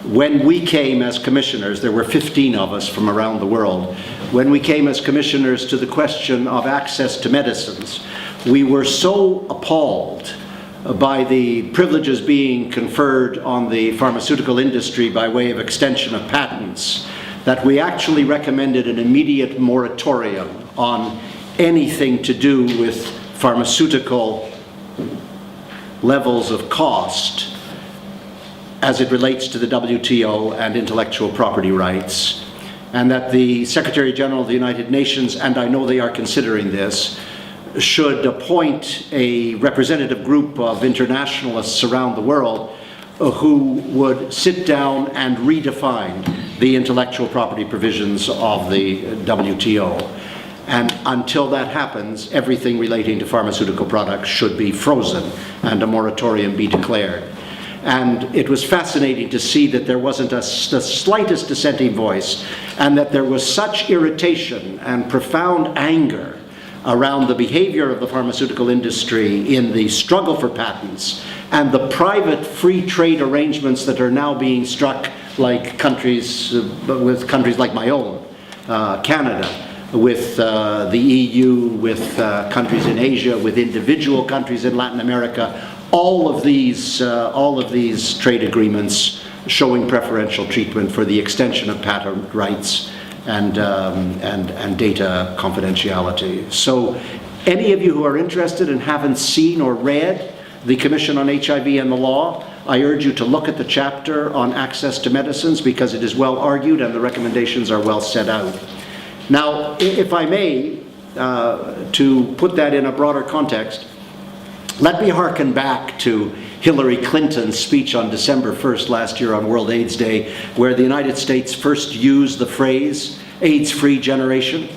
when we came as commissioners, there were 15 of us from around the world, when we came as commissioners to the question of access to medicines, we were so appalled by the privileges being conferred on the pharmaceutical industry by way of extension of patents that we actually recommended an immediate moratorium on anything to do with pharmaceutical levels of cost as it relates to the WTO and intellectual property rights, and that the Secretary General of the United Nations, and I know they are considering this, should appoint a representative group of internationalists around the world who would sit down and redefine the intellectual property provisions of the WTO. And until that happens, everything relating to pharmaceutical products should be frozen and a moratorium be declared. And it was fascinating to see that there wasn't the slightest dissenting voice, and that there was such irritation and profound anger around the behavior of the pharmaceutical industry in the struggle for patents and the private free trade arrangements that are now being struck like countries, with countries like my own, Canada, with the EU, with countries in Asia, with individual countries in Latin America. All of these trade agreements showing preferential treatment for the extension of patent rights and data confidentiality. So any of you who are interested and haven't seen or read the Commission on HIV and the Law, I urge you to look at the chapter on access to medicines, because it is well argued and the recommendations are well set out. Now, if I may, to put that in a broader context, let me hearken back to Hillary Clinton's speech on December 1st last year on World AIDS Day, where the United States first used the phrase AIDS-free generation.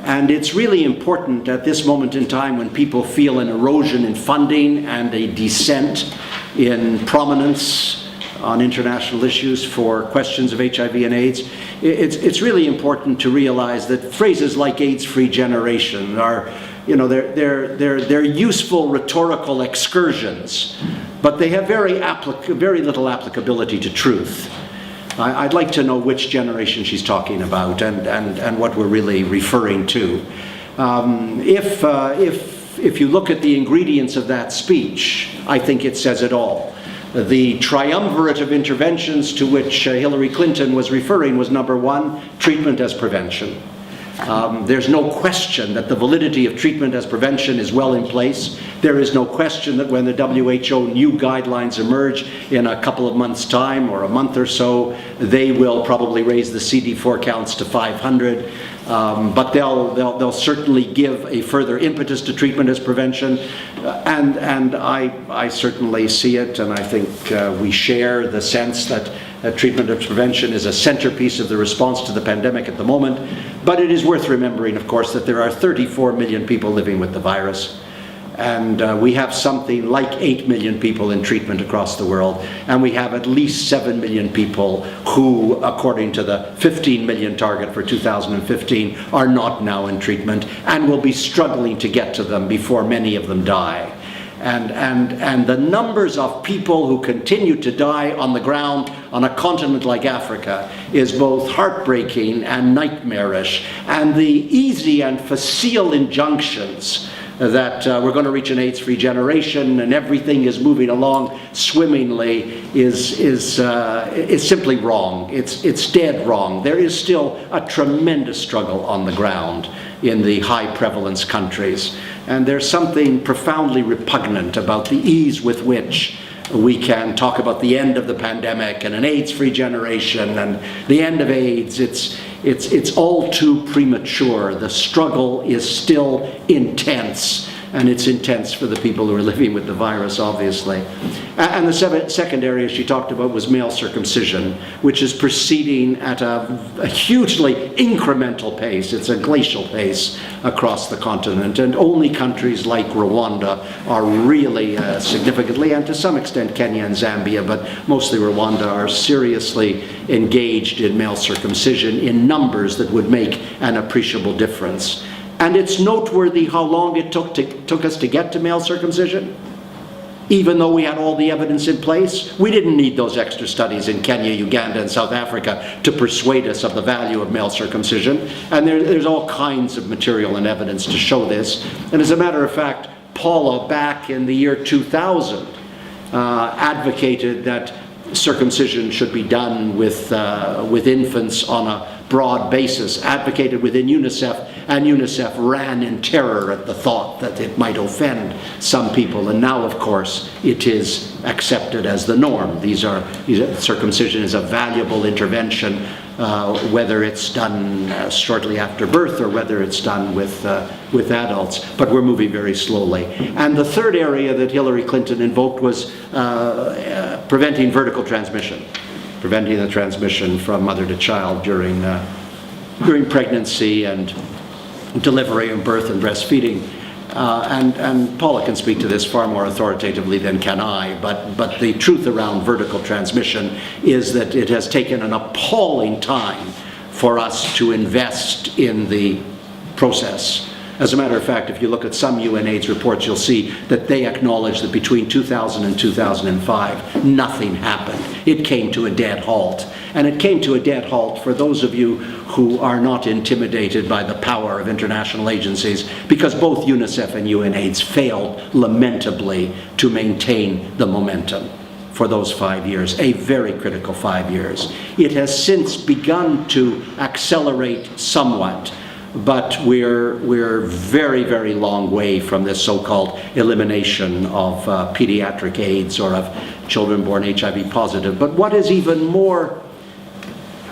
And it's really important at this moment in time, when people feel an erosion in funding and a descent in prominence on international issues for questions of HIV and AIDS, it's really important to realize that phrases like AIDS-free generation are, they're useful rhetorical excursions, but they have very little applicability to truth. I'd like to know which generation she's talking about and what we're really referring to. If you look at the ingredients of that speech, I think it says it all. The triumvirate of interventions to which Hillary Clinton was referring was, number one, treatment as prevention. There's no question that the validity of treatment as prevention is well in place. There is no question that when the WHO new guidelines emerge in a couple of months' time or a month or so, they will probably raise the CD4 counts to 500. But they'll certainly give a further impetus to treatment as prevention, and I certainly see it, and I think we share the sense that treatment as prevention is a centerpiece of the response to the pandemic at the moment. But it is worth remembering, of course, that there are 34 million people living with the virus. And we have something like 8 million people in treatment across the world. And we have at least 7 million people who, according to the 15 million target for 2015, are not now in treatment and will be struggling to get to them before many of them die. And the numbers of people who continue to die on the ground on a continent like Africa is both heartbreaking and nightmarish. And the easy and facile injunctions that we're going to reach an AIDS-free generation and everything is moving along swimmingly is simply wrong. It's dead wrong. There is still a tremendous struggle on the ground in the high prevalence countries. And there's something profoundly repugnant about the ease with which we can talk about the end of the pandemic and an AIDS-free generation and the end of AIDS. It's all too premature. The struggle is still intense, and it's intense for the people who are living with the virus, obviously. And the second area she talked about was male circumcision, which is proceeding at a hugely incremental pace. It's a glacial pace across the continent, and only countries like Rwanda are really significantly, and to some extent Kenya and Zambia, but mostly Rwanda, are seriously engaged in male circumcision in numbers that would make an appreciable difference. And it's noteworthy how long it took us to get to male circumcision. even though we had all the evidence in place. We didn't need those extra studies in Kenya, Uganda, and South Africa to persuade us of the value of male circumcision. And there's all kinds of material and evidence to show this. And as a matter of fact, Paula, back in the year 2000, advocated that circumcision should be done with infants on a broad basis, advocated within UNICEF, and UNICEF ran in terror at the thought that it might offend some people. And now, of course, it is accepted as the norm. Circumcision is a valuable intervention, whether it's done shortly after birth or whether it's done with adults. But we're moving very slowly. And the third area that Hillary Clinton invoked was preventing vertical transmission. Preventing the transmission from mother to child during pregnancy and delivery and birth and breastfeeding. And Paula can speak to this far more authoritatively than can I, but the truth around vertical transmission is that it has taken an appalling time for us to invest in the process. As a matter of fact, if you look at some UNAIDS reports, you'll see that they acknowledge that between 2000 and 2005, nothing happened. It came to a dead halt. And it came to a dead halt for those of you who are not intimidated by the power of international agencies, because both UNICEF and UNAIDS failed lamentably to maintain the momentum for those 5 years, a very critical 5 years. It has since begun to accelerate somewhat, but we're very, very long way from this so-called elimination of pediatric AIDS or of children born HIV positive. But what is even more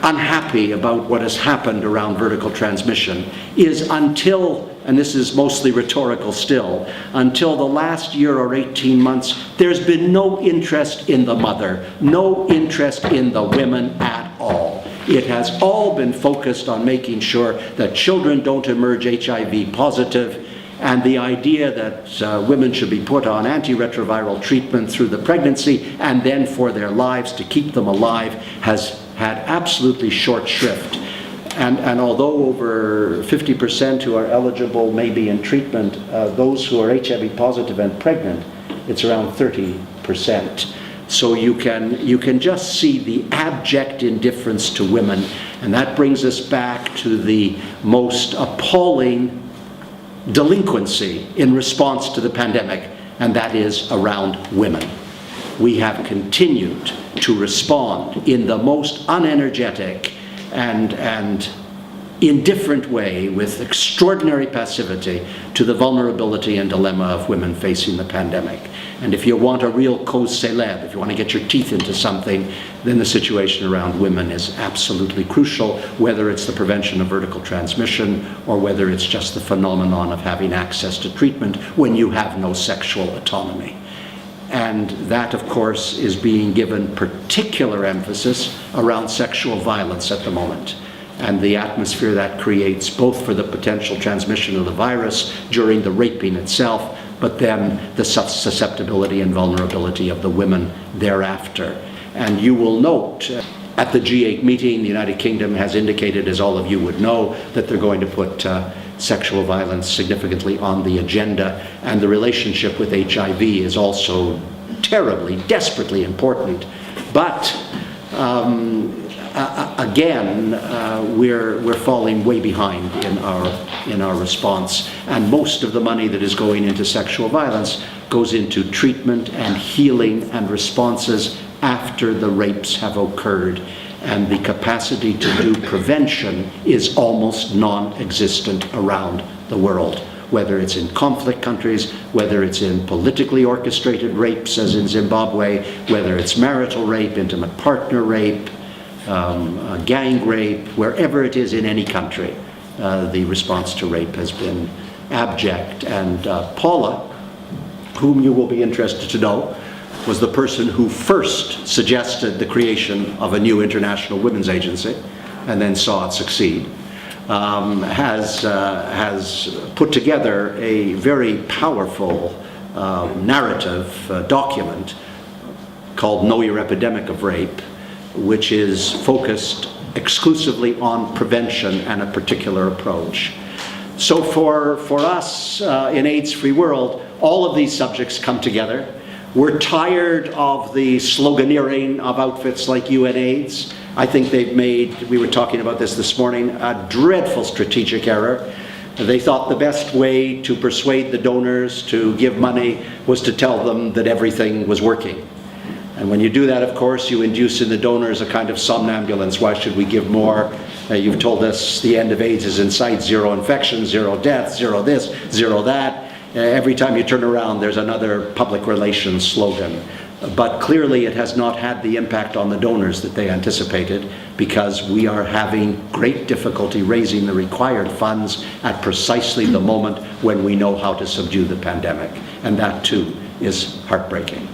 unhappy about what has happened around vertical transmission is until, and this is mostly rhetorical still, until the last year or 18 months, there's been no interest in the mother, no interest in the women at all. It has all been focused on making sure that children don't emerge HIV positive, and the idea that women should be put on antiretroviral treatment through the pregnancy and then for their lives to keep them alive has had absolutely short shrift. And although over 50% who are eligible may be in treatment, those who are HIV positive and pregnant, it's around 30%. So you can just see the abject indifference to women, and that brings us back to the most appalling delinquency in response to the pandemic, and that is around women. We have continued to respond in the most unenergetic and indifferent way with extraordinary passivity to the vulnerability and dilemma of women facing the pandemic. And if you want a real cause célèbre, if you want to get your teeth into something, then the situation around women is absolutely crucial, whether it's the prevention of vertical transmission or whether it's just the phenomenon of having access to treatment when you have no sexual autonomy. And that, of course, is being given particular emphasis around sexual violence at the moment, and the atmosphere that creates both for the potential transmission of the virus during the raping itself, but then the susceptibility and vulnerability of the women thereafter. And you will note at the G8 meeting, the United Kingdom has indicated, as all of you would know, that they're going to put sexual violence significantly on the agenda, and the relationship with HIV is also terribly, desperately important. But again, we're falling way behind in our response, and most of the money that is going into sexual violence goes into treatment and healing and responses after the rapes have occurred, and the capacity to do prevention is almost non-existent around the world, whether it's in conflict countries, whether it's in politically orchestrated rapes as in Zimbabwe, whether it's marital rape, intimate partner rape, gang rape, wherever it is in any country, the response to rape has been abject. And Paula, whom you will be interested to know, was the person who first suggested the creation of a new international women's agency and then saw it succeed, has put together a very powerful narrative document called Know Your Epidemic of Rape, which is focused exclusively on prevention and a particular approach. So for us in AIDS-Free World, all of these subjects come together. We're tired of the sloganeering of outfits like UNAIDS. I think they've made, we were talking about this morning, a dreadful strategic error. They thought the best way to persuade the donors to give money was to tell them that everything was working. And when you do that, of course, you induce in the donors a kind of somnambulance. Why should we give more? You've told us the end of AIDS is in sight, 0 infections, 0 deaths, 0 this, 0 that. Every time you turn around, there's another public relations slogan. But clearly it has not had the impact on the donors that they anticipated, because we are having great difficulty raising the required funds at precisely the moment when we know how to subdue the pandemic. And that too is heartbreaking.